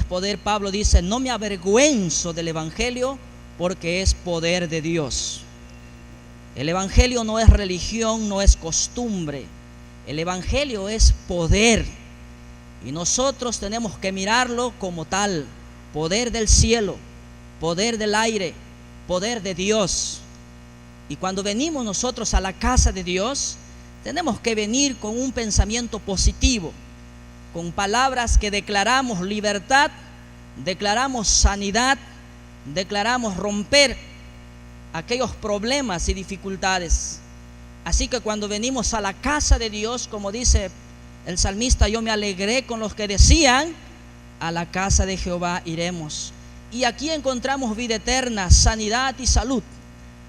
poder, Pablo dice: no me avergüenzo del evangelio, porque es poder de Dios. El evangelio no es religión, no es costumbre. El evangelio es poder, y nosotros tenemos que mirarlo como tal: poder del cielo, poder del aire, poder de Dios. Y cuando venimos nosotros a la casa de Dios, tenemos que venir con un pensamiento positivo, con palabras que declaramos libertad, declaramos sanidad, declaramos romper aquellos problemas y dificultades. Así que cuando venimos a la casa de Dios, como dice el salmista: yo me alegré con los que decían, a la casa de Jehová iremos. Y aquí encontramos vida eterna, sanidad y salud.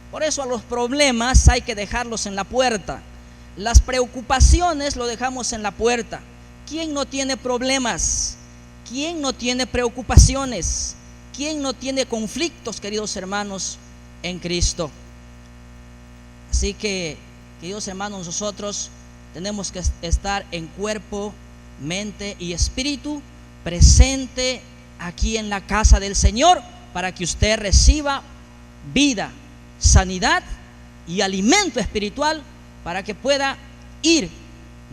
Por eso a los problemas hay que dejarlos en la puerta. Las preocupaciones lo dejamos en la puerta. ¿Quién no tiene problemas? ¿Quién no tiene preocupaciones? ¿Quién no tiene conflictos, queridos hermanos, en Cristo? Así que, queridos hermanos, nosotros tenemos que estar en cuerpo, mente y espíritu presente aquí en la casa del Señor, para que usted reciba vida, sanidad y alimento espiritual, para que pueda ir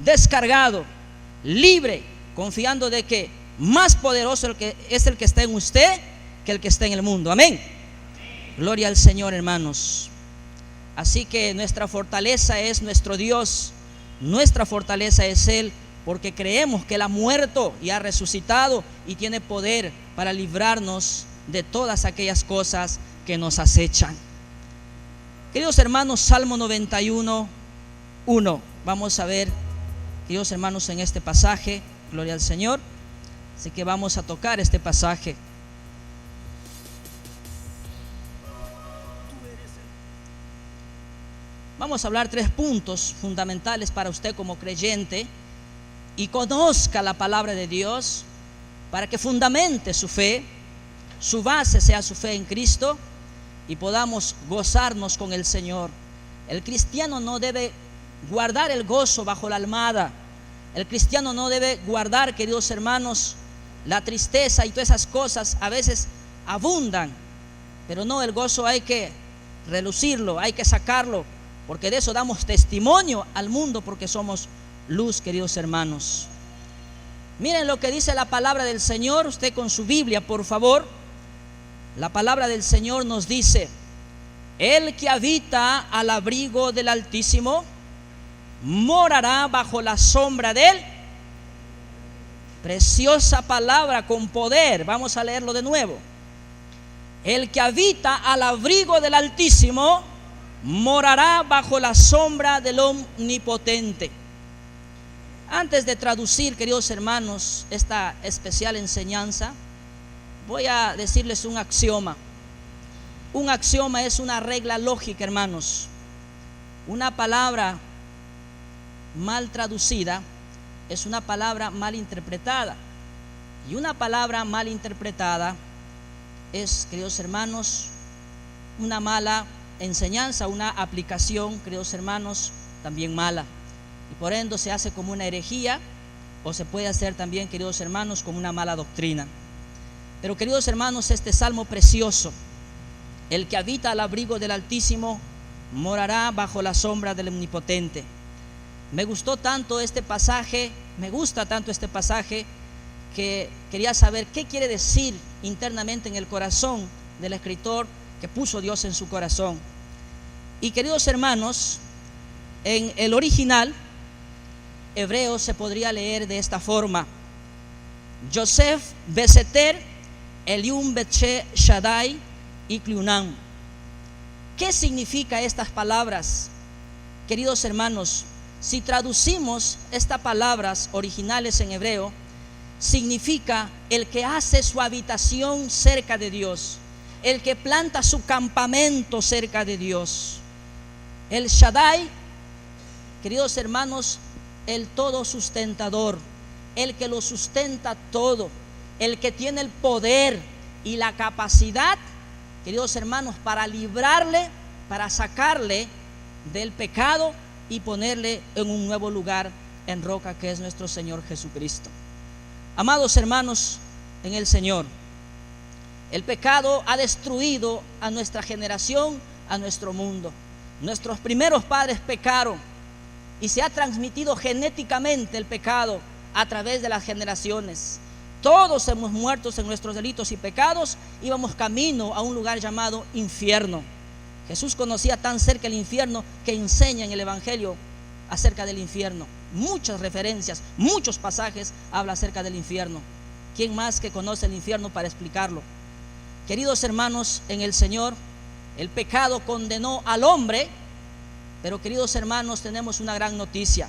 descargado, libre, confiando de que más poderoso es el que está en usted que el que está en el mundo. Amén. Gloria al Señor, hermanos. Así que nuestra fortaleza es nuestro Dios, nuestra fortaleza es Él, porque creemos que Él ha muerto y ha resucitado y tiene poder para librarnos de todas aquellas cosas que nos acechan. Queridos hermanos, Salmo 91, 1. Vamos a ver, queridos hermanos, en este pasaje. Gloria al Señor. Así que vamos a tocar este pasaje. Vamos a hablar 3 puntos fundamentales para usted como creyente, y conozca la palabra de Dios, para que fundamente su fe, su base sea su fe en Cristo, y podamos gozarnos con el Señor. El cristiano no debe guardar el gozo bajo la almohada. El cristiano no debe guardar, queridos hermanos, la tristeza y todas esas cosas. A veces abundan, pero no, el gozo hay que relucirlo, hay que sacarlo, porque de eso damos testimonio al mundo, porque somos luz, queridos hermanos. Miren lo que dice la palabra del Señor. Usted con su Biblia, por favor. La palabra del Señor nos dice: el que habita al abrigo del Altísimo morará bajo la sombra de él. Preciosa palabra con poder. Vamos a leerlo de nuevo. El que habita al abrigo del Altísimo morará bajo la sombra del Omnipotente. Antes de traducir, queridos hermanos, esta especial enseñanza, voy a decirles un axioma. Un axioma es una regla lógica, hermanos. Una palabra mal traducida es una palabra mal interpretada, y una palabra mal interpretada es, queridos hermanos, una mala enseñanza, una aplicación, queridos hermanos, también mala, y por ende se hace como una herejía, o se puede hacer también, queridos hermanos, como una mala doctrina. Pero, queridos hermanos, este salmo precioso: el que habita al abrigo del Altísimo morará bajo la sombra del Omnipotente. Me gustó tanto este pasaje, me gusta tanto este pasaje, que quería saber qué quiere decir internamente en el corazón del escritor que puso Dios en su corazón. Y, queridos hermanos, en el original hebreo se podría leer de esta forma: Yosef Beseter Elium Betche Shaddai Ikliunam. ¿Qué significa estas palabras? Queridos hermanos, si traducimos estas palabras originales en hebreo, significa el que hace su habitación cerca de Dios, el que planta su campamento cerca de Dios. El Shaddai, queridos hermanos, el todo sustentador, el que lo sustenta todo, el que tiene el poder y la capacidad, queridos hermanos, para librarle, para sacarle del pecado y ponerle en un nuevo lugar en roca, que es nuestro Señor Jesucristo. Amados hermanos, en el Señor, el pecado ha destruido a nuestra generación, a nuestro mundo. Nuestros primeros padres pecaron y se ha transmitido genéticamente el pecado a través de las generaciones. Todos hemos muerto en nuestros delitos y pecados, íbamos camino a un lugar llamado infierno. Jesús conocía tan cerca el infierno que enseña en el Evangelio acerca del infierno. Muchas referencias, muchos pasajes habla acerca del infierno. ¿Quién más que conoce el infierno para explicarlo? Queridos hermanos en el Señor, el pecado condenó al hombre, pero queridos hermanos, tenemos una gran noticia.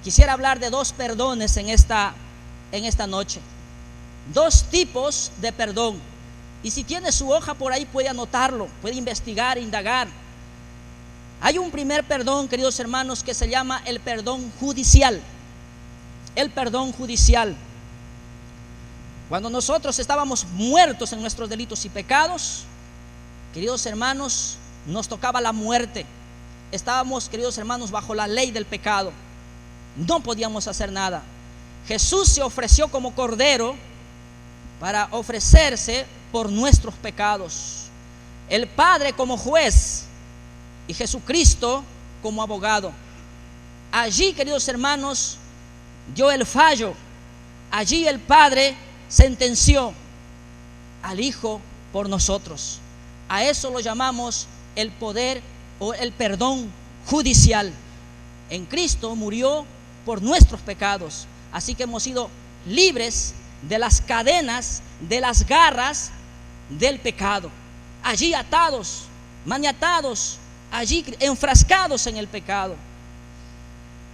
Quisiera hablar de dos perdones en esta noche. Dos tipos de perdón. Y si tiene su hoja por ahí puede anotarlo, puede investigar, indagar. Hay un primer perdón, queridos hermanos, que se llama el perdón judicial. El perdón judicial. Cuando nosotros estábamos muertos en nuestros delitos y pecados, queridos hermanos, nos tocaba la muerte. Estábamos, queridos hermanos, bajo la ley del pecado. No podíamos hacer nada. Jesús se ofreció como cordero para ofrecerse por nuestros pecados. El Padre como juez y Jesucristo como abogado. Allí, queridos hermanos, dio el fallo. Allí el Padre sentenció al Hijo por nosotros. A eso lo llamamos el poder o el perdón judicial. En Cristo murió por nuestros pecados, así que hemos sido libres de las cadenas, de las garras del pecado. Allí atados, maniatados, allí enfrascados en el pecado.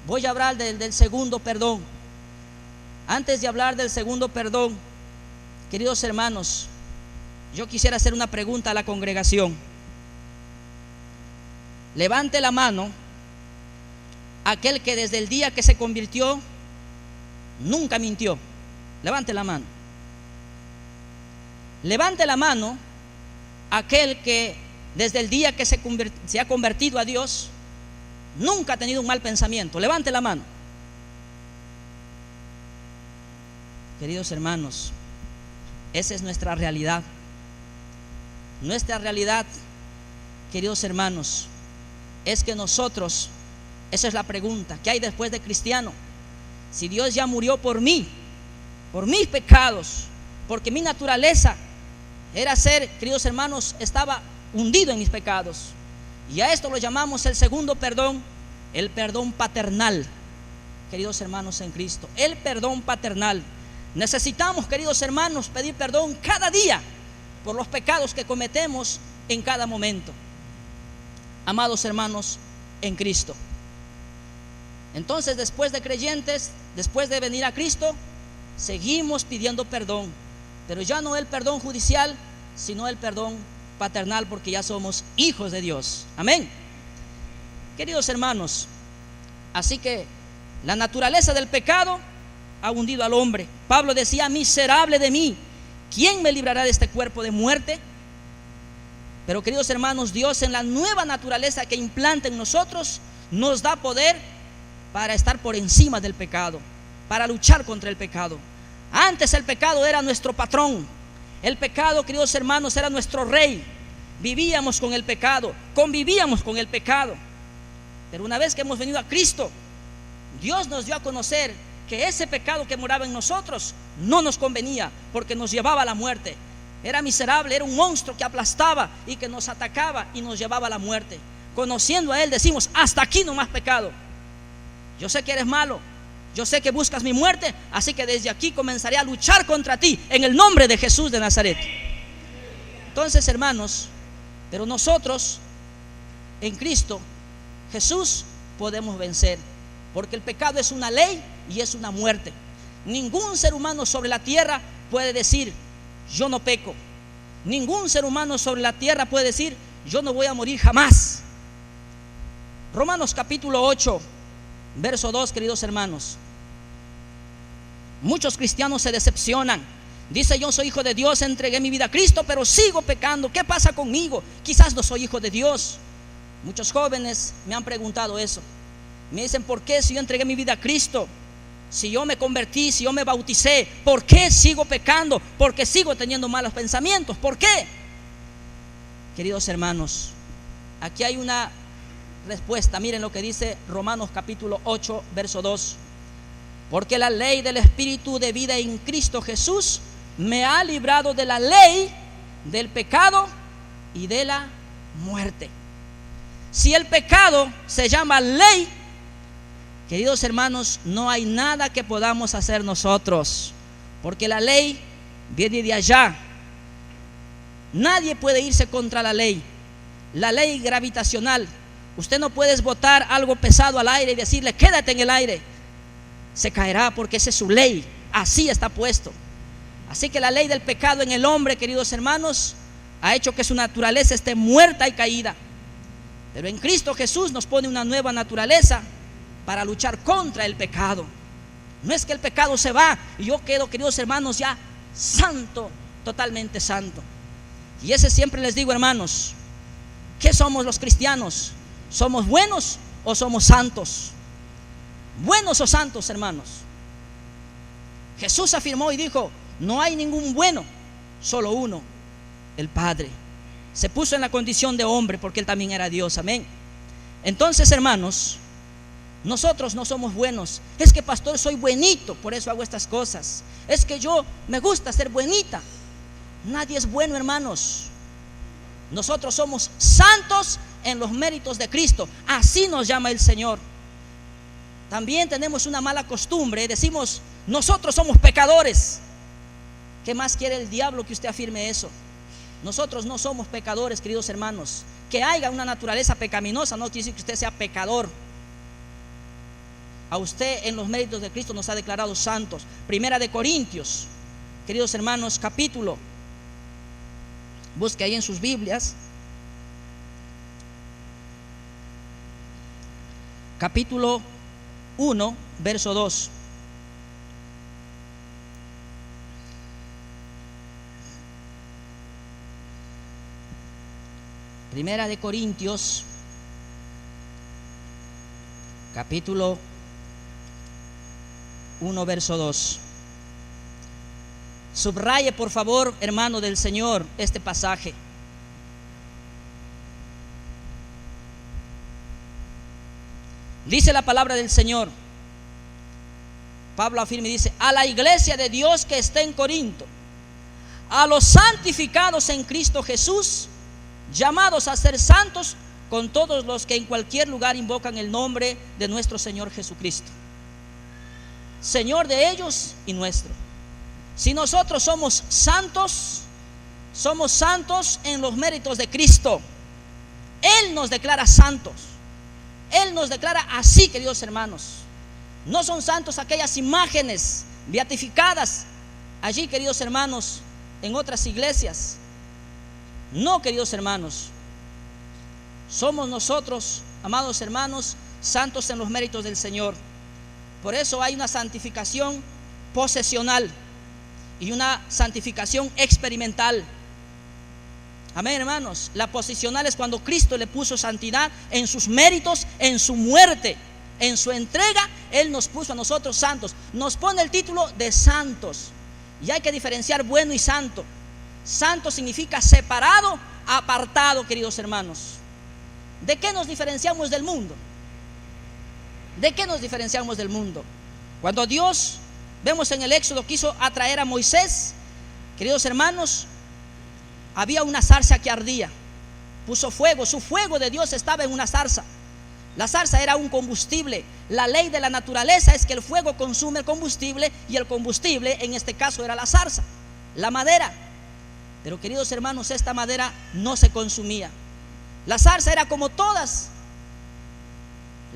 Voy a hablar del segundo perdón. Antes de hablar del segundo perdón, queridos hermanos, yo quisiera hacer una pregunta a la congregación. Levante la mano aquel que desde el día que se convirtió nunca mintió. Levante la mano. Levante la mano aquel que desde el día que se ha convertido a Dios nunca ha tenido un mal pensamiento. Levante la mano. Queridos hermanos, esa es nuestra realidad. Nuestra realidad, queridos hermanos, es que nosotros, esa es la pregunta, ¿qué hay después de cristiano? Si Dios ya murió por mí, por mis pecados, porque mi naturaleza era ser, queridos hermanos, estaba hundido en mis pecados. Y a esto lo llamamos el segundo perdón, el perdón paternal, queridos hermanos en Cristo. El perdón paternal. Necesitamos, queridos hermanos, pedir perdón cada día por los pecados que cometemos en cada momento. Amados hermanos en Cristo. Entonces, después de creyentes, después de venir a Cristo, seguimos pidiendo perdón, pero ya no el perdón judicial, sino el perdón paternal, porque ya somos hijos de Dios. Amén. Queridos hermanos, así que la naturaleza del pecado ha hundido al hombre. Pablo decía: miserable de mí, ¿quién me librará de este cuerpo de muerte? Pero queridos hermanos, Dios en la nueva naturaleza que implanta en nosotros nos da poder para estar por encima del pecado, para luchar contra el pecado. Antes el pecado era nuestro patrón. El pecado, queridos hermanos, era nuestro rey. Vivíamos con el pecado, convivíamos con el pecado. Pero una vez que hemos venido a Cristo, Dios nos dio a conocer que ese pecado que moraba en nosotros no nos convenía, porque nos llevaba a la muerte. Era miserable, era un monstruo que aplastaba y que nos atacaba y nos llevaba a la muerte. Conociendo a Él decimos: hasta aquí no más pecado. Yo sé que eres malo, yo sé que buscas mi muerte, así que desde aquí comenzaré a luchar contra ti en el nombre de Jesús de Nazaret. Entonces, hermanos, pero nosotros en Cristo Jesús podemos vencer, porque el pecado es una ley y es una muerte. Ningún ser humano sobre la tierra puede decir: yo no peco. Ningún ser humano sobre la tierra puede decir: yo no voy a morir jamás. Romanos capítulo 8 verso 2, queridos hermanos. Muchos cristianos se decepcionan. Dice: yo soy hijo de Dios, entregué mi vida a Cristo, pero sigo pecando. ¿Qué pasa conmigo? Quizás no soy hijo de Dios. Muchos jóvenes me han preguntado eso. Me dicen: ¿por qué si yo entregué mi vida a Cristo? Si yo me convertí, si yo me bauticé, ¿por qué sigo pecando? ¿Por qué sigo teniendo malos pensamientos? ¿Por qué? Queridos hermanos, aquí hay una respuesta. Miren lo que dice Romanos capítulo 8, verso 2. Porque la ley del Espíritu de vida en Cristo Jesús me ha librado de la ley, del pecado y de la muerte. Si el pecado se llama ley, queridos hermanos, no hay nada que podamos hacer nosotros, porque la ley viene de allá. Nadie puede irse contra la ley gravitacional. Usted no puede botar algo pesado al aire y decirle quédate en el aire. Se caerá, porque esa es su ley, así está puesto. Así que la ley del pecado en el hombre, queridos hermanos, ha hecho que su naturaleza esté muerta y caída. Pero en Cristo Jesús nos pone una nueva naturaleza para luchar contra el pecado. No es que el pecado se va y yo quedo, queridos hermanos, ya santo, totalmente santo. Y ese siempre les digo, hermanos, ¿qué somos los cristianos? ¿Somos buenos o somos santos? ¿Buenos o santos, hermanos? Jesús afirmó y dijo: no hay ningún bueno, solo uno, el Padre. Se puso en la condición de hombre porque Él también era Dios, amén. Entonces, hermanos, nosotros no somos buenos. Es que, pastor, soy buenito, por eso hago estas cosas. Es que yo me gusta ser buenita. Nadie es bueno, hermanos. Nosotros somos santos en los méritos de Cristo. Así nos llama el Señor. También tenemos una mala costumbre, decimos: nosotros somos pecadores. ¿Qué más quiere el diablo que usted afirme eso? Nosotros no somos pecadores, queridos hermanos. Que haya una naturaleza pecaminosa no quiere decir que usted sea pecador. A usted en los méritos de Cristo nos ha declarado santos. Primera de Corintios, queridos hermanos, capítulo, busque ahí en sus Biblias, capítulo 1, verso 2. Primera de Corintios, capítulo 1, verso 2. Subraye, por favor, hermano del Señor, este pasaje. Dice la palabra del Señor. Pablo afirma y dice: a la iglesia de Dios que está en Corinto, a los santificados en Cristo Jesús, llamados a ser santos con todos los que en cualquier lugar invocan el nombre de nuestro Señor Jesucristo, Señor de ellos y nuestro. Si nosotros somos santos en los méritos de Cristo. Él nos declara santos. Él nos declara así, queridos hermanos. No son santos aquellas imágenes beatificadas allí, queridos hermanos, en otras iglesias. No, queridos hermanos. Somos nosotros, amados hermanos, santos en los méritos del Señor. Por eso hay una santificación posesional y una santificación experimental. Amén, hermanos. La posicional es cuando Cristo le puso santidad en sus méritos, en su muerte, en su entrega. Él nos puso a nosotros santos. Nos pone el título de santos. Y hay que diferenciar bueno y santo. Santo significa separado, apartado, queridos hermanos. ¿De qué nos diferenciamos del mundo? ¿De qué nos diferenciamos del mundo? Cuando Dios, vemos en el Éxodo, quiso atraer a Moisés, queridos hermanos, había una zarza que ardía. Puso fuego, su fuego de Dios estaba en una zarza. La zarza era un combustible. La ley de la naturaleza es que el fuego consume el combustible, y el combustible en este caso era la zarza, la madera. Pero, queridos hermanos, esta madera no se consumía. La zarza era como todas.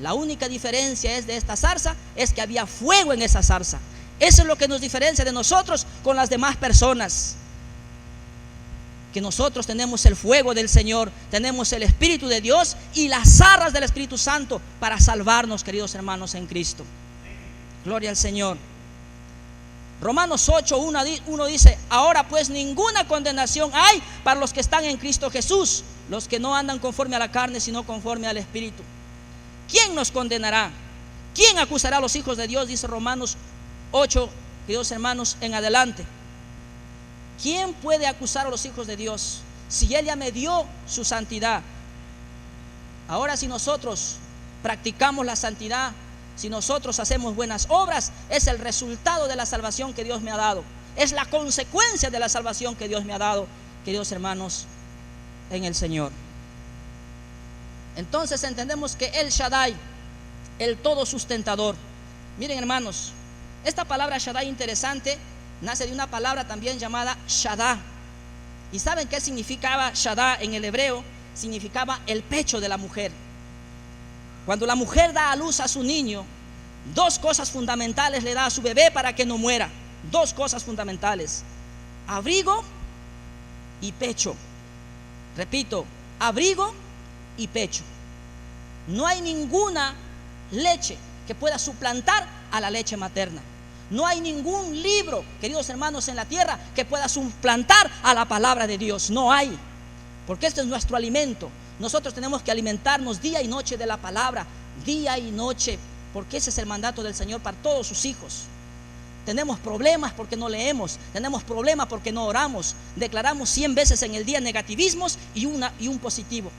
La única diferencia de esta zarza es que había fuego en esa zarza. Eso es lo que nos diferencia de nosotros con las demás personas. Que nosotros tenemos el fuego del Señor, tenemos el Espíritu de Dios y las arras del Espíritu Santo para salvarnos, queridos hermanos, en Cristo. Gloria al Señor. Romanos 8:1 dice: ahora pues ninguna condenación hay para los que están en Cristo Jesús, los que no andan conforme a la carne, sino conforme al Espíritu. ¿Quién nos condenará? ¿Quién acusará a los hijos de Dios? Dice Romanos 8, queridos hermanos, en adelante. ¿Quién puede acusar a los hijos de Dios? Si Él ya me dio su santidad. Ahora, si nosotros practicamos la santidad, si nosotros hacemos buenas obras, es el resultado de la salvación que Dios me ha dado. Es la consecuencia de la salvación que Dios me ha dado, queridos hermanos, en el Señor. Entonces entendemos que El Shaddai, el todo sustentador. Miren, hermanos, esta palabra Shaddai interesante nace de una palabra también llamada Shaddá. ¿Y saben qué significaba Shaddá en el hebreo? Significaba el pecho de la mujer. Cuando la mujer da a luz a su niño, dos cosas fundamentales le da a su bebé para que no muera. Dos cosas fundamentales: abrigo y pecho. Repito, abrigo y pecho. No hay ninguna leche que pueda suplantar a la leche materna. No hay ningún libro, queridos hermanos, en la tierra que pueda suplantar a la palabra de Dios. No hay, porque este es nuestro alimento. Nosotros tenemos que alimentarnos día y noche de la palabra, día y noche, porque ese es el mandato del Señor para todos sus hijos. Tenemos problemas porque no leemos, tenemos problemas porque no oramos, declaramos 100 veces en el día negativismos y un positivo.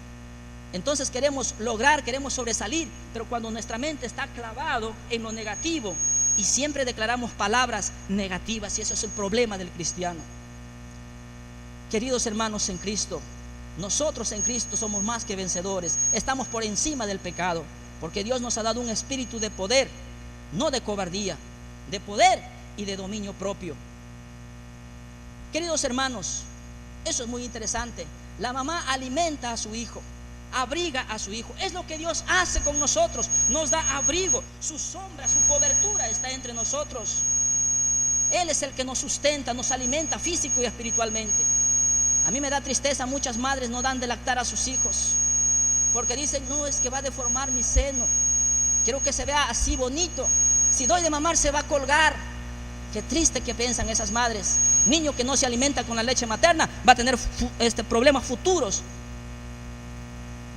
Entonces queremos lograr, queremos sobresalir, pero cuando nuestra mente está clavado en lo negativo y siempre declaramos palabras negativas, y eso es el problema del cristiano. Queridos hermanos en Cristo, nosotros en Cristo somos más que vencedores. Estamos por encima del pecado, porque Dios nos ha dado un espíritu de poder, no de cobardía, de poder y de dominio propio. Queridos hermanos, eso es muy interesante. La mamá alimenta a su hijo, abriga a su hijo. Es lo que Dios hace con nosotros. Nos da abrigo, su sombra, su cobertura está entre nosotros. Él es el que nos sustenta, nos alimenta físico y espiritualmente. A mí me da tristeza, muchas madres no dan de lactar a sus hijos porque dicen: no, es que va a deformar mi seno, quiero que se vea así bonito, si doy de mamar se va a colgar. Qué triste que piensan esas madres. Niño que no se alimenta con la leche materna va a tener problemas futuros.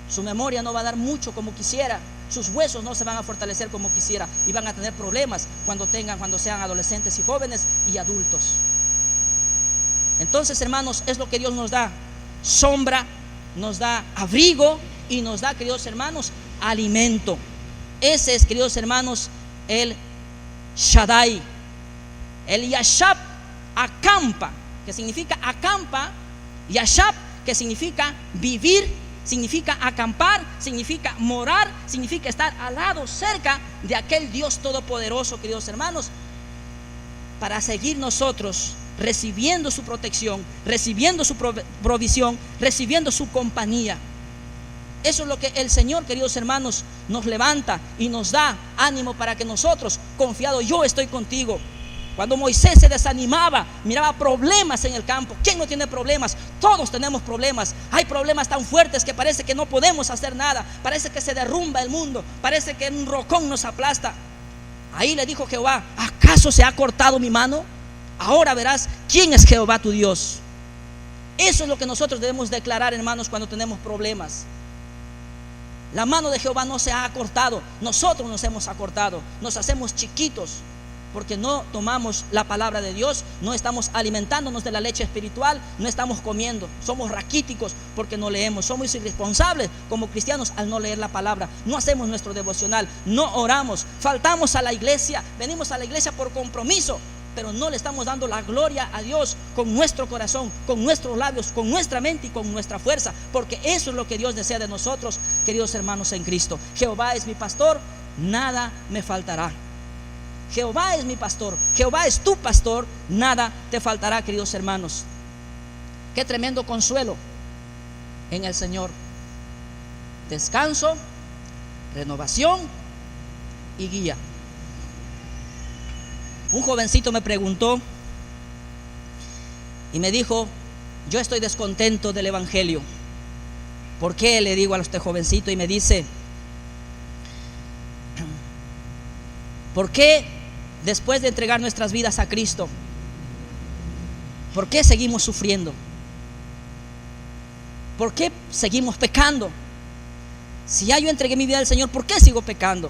Su memoria no va a dar mucho como quisiera, sus huesos no se van a fortalecer como quisiera, y van a tener problemas cuando sean adolescentes y jóvenes y adultos. Entonces, hermanos, es lo que Dios nos da: sombra, nos da abrigo y nos da, queridos hermanos, alimento. Ese es, queridos hermanos, el Shaddai. El Yashab, acampa, que significa acampa. Yashab, que significa vivir, significa acampar, significa morar, significa estar al lado, cerca de aquel Dios todopoderoso, queridos hermanos, para seguir nosotros recibiendo su protección, recibiendo su provisión, recibiendo su compañía. Eso es lo que el Señor, queridos hermanos, nos levanta y nos da ánimo para que nosotros, confiado, yo estoy contigo. Cuando Moisés se desanimaba, miraba problemas en el campo. ¿Quién no tiene problemas? Todos tenemos problemas. Hay problemas tan fuertes que parece que no podemos hacer nada. Parece que se derrumba el mundo. Parece que un rocón nos aplasta. Ahí le dijo Jehová: ¿acaso se ha cortado mi mano? Ahora verás quién es Jehová tu Dios. Eso es lo que nosotros debemos declarar, hermanos, cuando tenemos problemas. La mano de Jehová no se ha acortado, nosotros nos hemos acortado, nos hacemos chiquitos porque no tomamos la palabra de Dios, no estamos alimentándonos de la leche espiritual, no estamos comiendo, somos raquíticos porque no leemos, somos irresponsables como cristianos al no leer la palabra, no hacemos nuestro devocional, no oramos, faltamos a la iglesia, venimos a la iglesia por compromiso, pero no le estamos dando la gloria a Dios con nuestro corazón, con nuestros labios, con nuestra mente y con nuestra fuerza, porque eso es lo que Dios desea de nosotros, queridos hermanos en Cristo. Jehová es mi pastor, nada me faltará. Jehová es mi pastor, Jehová es tu pastor, nada te faltará, queridos hermanos. Qué tremendo consuelo en el Señor. Descanso, renovación y guía. Un jovencito me preguntó y me dijo: yo estoy descontento del evangelio. ¿Por qué? Le digo a este jovencito, y me dice: ¿por qué después de entregar nuestras vidas a Cristo, por qué seguimos sufriendo? ¿Por qué seguimos pecando? Si ya yo entregué mi vida al Señor, ¿por qué sigo pecando?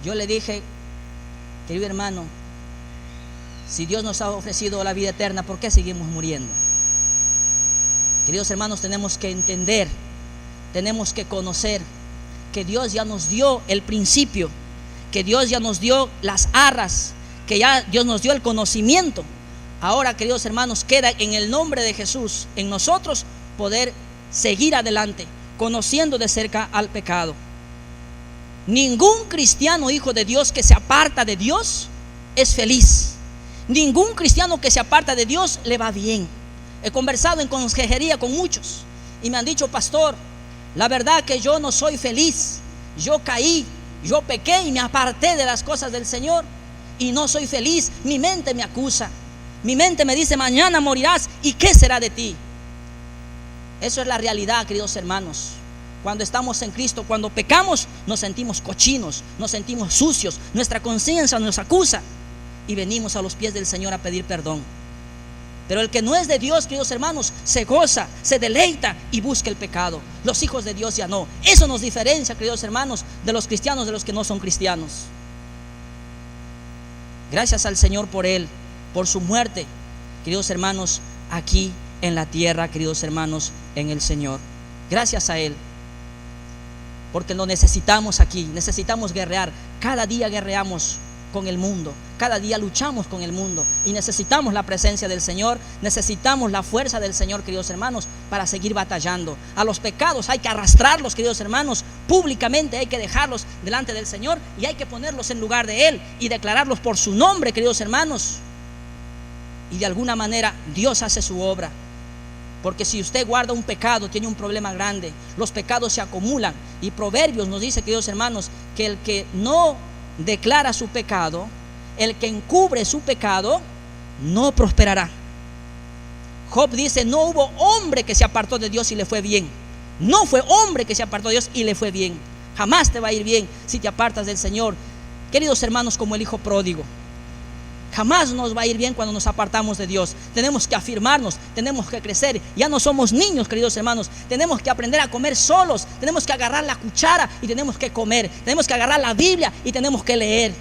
Yo le dije, querido hermano, si Dios nos ha ofrecido la vida eterna, ¿por qué seguimos muriendo? Queridos hermanos, tenemos que entender, tenemos que conocer que Dios ya nos dio el principio, que Dios ya nos dio las arras, que ya Dios nos dio el conocimiento. Ahora, queridos hermanos, queda en el nombre de Jesús en nosotros poder seguir adelante, conociendo de cerca al pecado. Ningún cristiano hijo de Dios que se aparta de Dios es feliz. Ningún cristiano que se aparta de Dios le va bien. He conversado en consejería con muchos y me han dicho, pastor, la verdad que yo no soy feliz. Yo caí, yo pequé y me aparté de las cosas del Señor y no soy feliz. Mi mente me acusa, mi mente me dice, mañana morirás y ¿qué será de ti? Eso es la realidad, queridos hermanos. Cuando estamos en Cristo, cuando pecamos, nos sentimos cochinos, nos sentimos sucios, nuestra conciencia nos acusa y venimos a los pies del Señor a pedir perdón. Pero el que no es de Dios, queridos hermanos, se goza, se deleita y busca el pecado. Los hijos de Dios ya no. Eso nos diferencia, queridos hermanos, de los cristianos de los que no son cristianos. Gracias al Señor por Él, por su muerte, queridos hermanos, aquí en la tierra, queridos hermanos, en el Señor. Gracias a Él, porque lo necesitamos aquí, necesitamos guerrear. Cada día guerreamos con el mundo, cada día luchamos con el mundo y necesitamos la presencia del Señor, necesitamos la fuerza del Señor, queridos hermanos, para seguir batallando. A los pecados hay que arrastrarlos, queridos hermanos, públicamente hay que dejarlos delante del Señor y hay que ponerlos en lugar de Él y declararlos por su nombre, queridos hermanos. Y de alguna manera Dios hace su obra. Porque si usted guarda un pecado, tiene un problema grande. Los pecados se acumulan. Y Proverbios nos dice, queridos hermanos, que el que no declara su pecado, el que encubre su pecado, no prosperará. Job dice, no hubo hombre que se apartó de Dios y le fue bien. No fue hombre que se apartó de Dios y le fue bien. Jamás te va a ir bien si te apartas del Señor. Queridos hermanos, como el hijo pródigo, jamás nos va a ir bien cuando nos apartamos de Dios. Tenemos que afirmarnos, tenemos que crecer. Ya no somos niños, queridos hermanos. Tenemos que aprender a comer solos. Tenemos que agarrar la cuchara y tenemos que comer. Tenemos que agarrar la Biblia y tenemos que leer.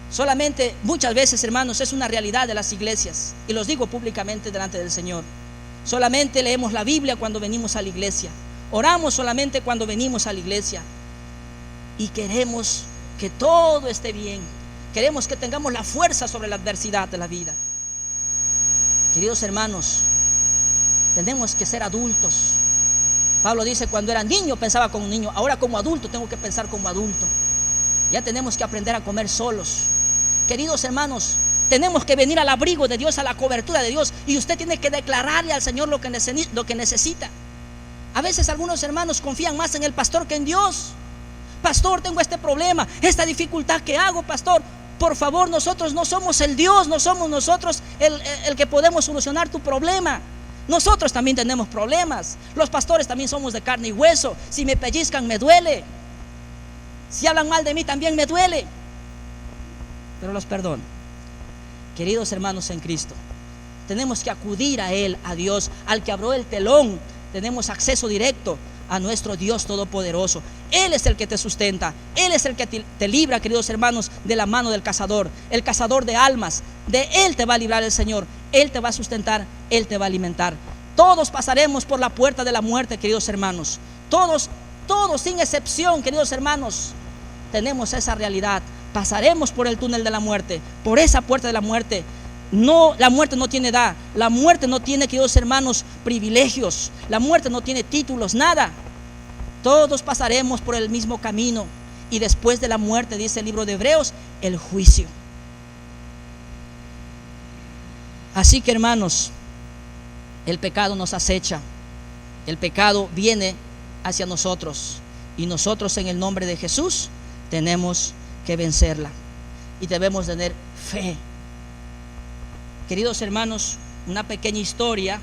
Solamente muchas veces, hermanos, es una realidad de las iglesias. Y los digo públicamente delante del Señor. Solamente leemos la Biblia cuando venimos a la iglesia. Oramos solamente cuando venimos a la iglesia. Y queremos que todo esté bien. Queremos que tengamos la fuerza sobre la adversidad de la vida. Queridos hermanos, tenemos que ser adultos. Pablo dice, cuando era niño pensaba como un niño, ahora como adulto tengo que pensar como adulto. Ya tenemos que aprender a comer solos. Queridos hermanos, tenemos que venir al abrigo de Dios, a la cobertura de Dios, y usted tiene que declararle al Señor lo que necesita. A veces algunos hermanos confían más en el pastor que en Dios. Pastor, tengo este problema, esta dificultad, ¿qué hago, pastor? Por favor, nosotros no somos el Dios, no somos nosotros el que podemos solucionar tu problema. Nosotros también tenemos problemas. Los pastores también somos de carne y hueso. Si me pellizcan me duele. Si hablan mal de mí también me duele. Pero los perdono. Queridos hermanos en Cristo, tenemos que acudir a Él, a Dios, al que abrió el telón. Tenemos acceso directo a nuestro Dios todopoderoso. Él es el que te sustenta. Él es el que te libra, queridos hermanos, de la mano del cazador, el cazador de almas. De Él te va a librar el Señor. Él te va a sustentar, Él te va a alimentar. Todos pasaremos por la puerta de la muerte, queridos hermanos. Todos sin excepción, queridos hermanos, tenemos esa realidad. Pasaremos por el túnel de la muerte, por esa puerta de la muerte. No, la muerte no tiene edad. La muerte no tiene, queridos hermanos, privilegios. La muerte no tiene títulos, nada. Todos pasaremos por el mismo camino. Y después de la muerte, dice el libro de Hebreos, el juicio. Así que, hermanos, el pecado nos acecha. El pecado viene hacia nosotros. Y nosotros, en el nombre de Jesús, tenemos que vencerla. Y debemos tener fe. Queridos hermanos, una pequeña historia.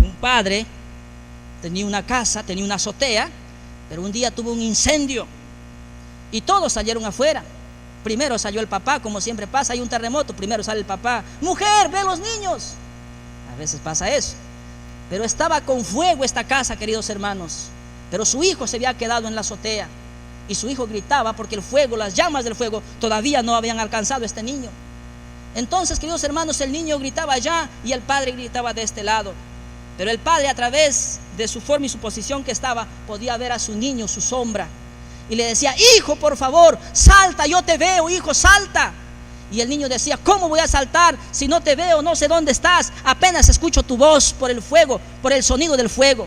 Un padre tenía una casa, tenía una azotea, pero un día tuvo un incendio y todos salieron afuera. Primero salió el papá, como siempre pasa, hay un terremoto, primero sale el papá. Mujer, ve a los niños. A veces pasa eso. Pero estaba con fuego esta casa, queridos hermanos. Pero su hijo se había quedado en la azotea y su hijo gritaba porque el fuego, las llamas del fuego todavía no habían alcanzado a este niño. Entonces, queridos hermanos, el niño gritaba allá y el padre gritaba de este lado. Pero el padre, a través de su forma y su posición que estaba, podía ver a su niño, su sombra, y le decía: hijo, por favor, salta, yo te veo, hijo, salta. Y el niño decía: ¿cómo voy a saltar si no te veo? No sé dónde estás, apenas escucho tu voz por el fuego, por el sonido del fuego.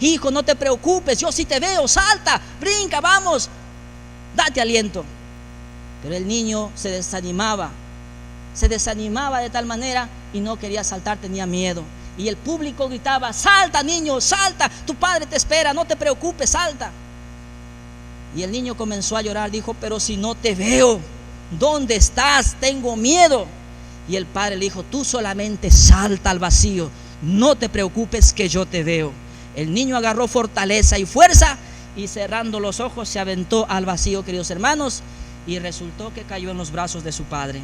Hijo, no te preocupes, yo sí te veo, salta, brinca, vamos, date aliento. Pero el niño se desanimaba de tal manera y no quería saltar, tenía miedo. Y el público gritaba: salta, niño, salta, tu padre te espera, no te preocupes, salta. Y el niño comenzó a llorar, dijo: pero si no te veo, ¿dónde estás? Tengo miedo. Y el padre le dijo: tú solamente salta al vacío, no te preocupes que yo te veo. El niño agarró fortaleza y fuerza y cerrando los ojos se aventó al vacío, queridos hermanos, y resultó que cayó en los brazos de su padre.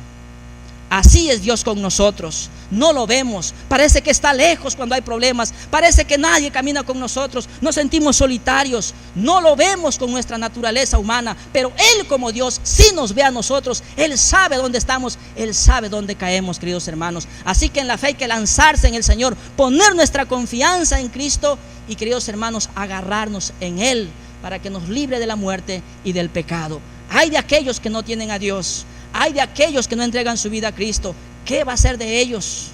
Así es Dios con nosotros. No lo vemos, parece que está lejos cuando hay problemas, parece que nadie camina con nosotros, nos sentimos solitarios, no lo vemos con nuestra naturaleza humana, pero Él, como Dios, sí nos ve a nosotros. Él sabe dónde estamos, Él sabe dónde caemos, queridos hermanos. Así que en la fe hay que lanzarse en el Señor, poner nuestra confianza en Cristo y, queridos hermanos, agarrarnos en Él para que nos libre de la muerte y del pecado. Hay de aquellos que no tienen a Dios, hay de aquellos que no entregan su vida a Cristo. ¿Qué va a ser de ellos?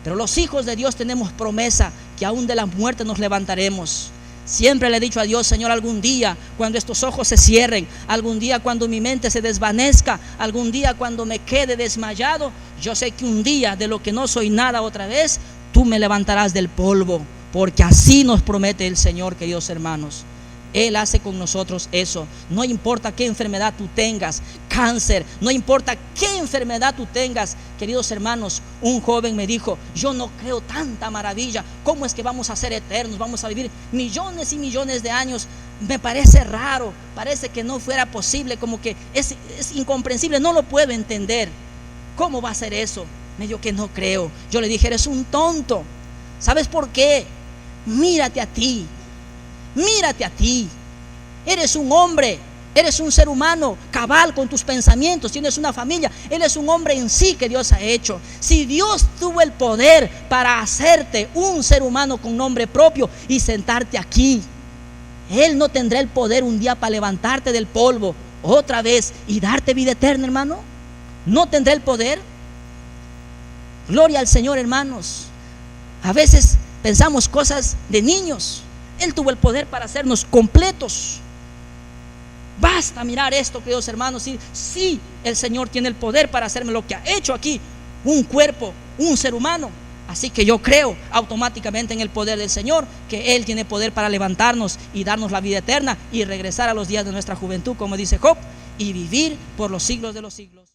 Pero los hijos de Dios tenemos promesa que aún de la muerte nos levantaremos. Siempre le he dicho a Dios: Señor, algún día cuando estos ojos se cierren, algún día cuando mi mente se desvanezca, algún día cuando me quede desmayado, yo sé que un día de lo que no soy nada otra vez, tú me levantarás del polvo, porque así nos promete el Señor, queridos hermanos. Él hace con nosotros eso. No importa qué enfermedad tú tengas, cáncer, no importa qué enfermedad tú tengas, queridos hermanos. Un joven me dijo: yo no creo tanta maravilla. ¿Cómo es que vamos a ser eternos? Vamos a vivir millones y millones de años. Me parece raro, parece que no fuera posible, como que es incomprensible, no lo puedo entender. ¿Cómo va a ser eso? Me dijo que no creo. Yo le dije: eres un tonto. ¿Sabes por qué? Mírate a ti. Mírate a ti, eres un hombre, eres un ser humano cabal con tus pensamientos, tienes una familia, eres un hombre en sí que Dios ha hecho. Si Dios tuvo el poder para hacerte un ser humano con nombre propio y sentarte aquí, Él no tendrá el poder un día para levantarte del polvo otra vez y darte vida eterna, hermano. ¿No tendrá el poder? Gloria al Señor, hermanos. A veces pensamos cosas de niños. Él tuvo el poder para hacernos completos. Basta mirar esto, queridos hermanos. Sí, el Señor tiene el poder para hacerme lo que ha hecho aquí, un cuerpo, un ser humano. Así que yo creo automáticamente en el poder del Señor, que Él tiene poder para levantarnos y darnos la vida eterna y regresar a los días de nuestra juventud, como dice Job, y vivir por los siglos de los siglos.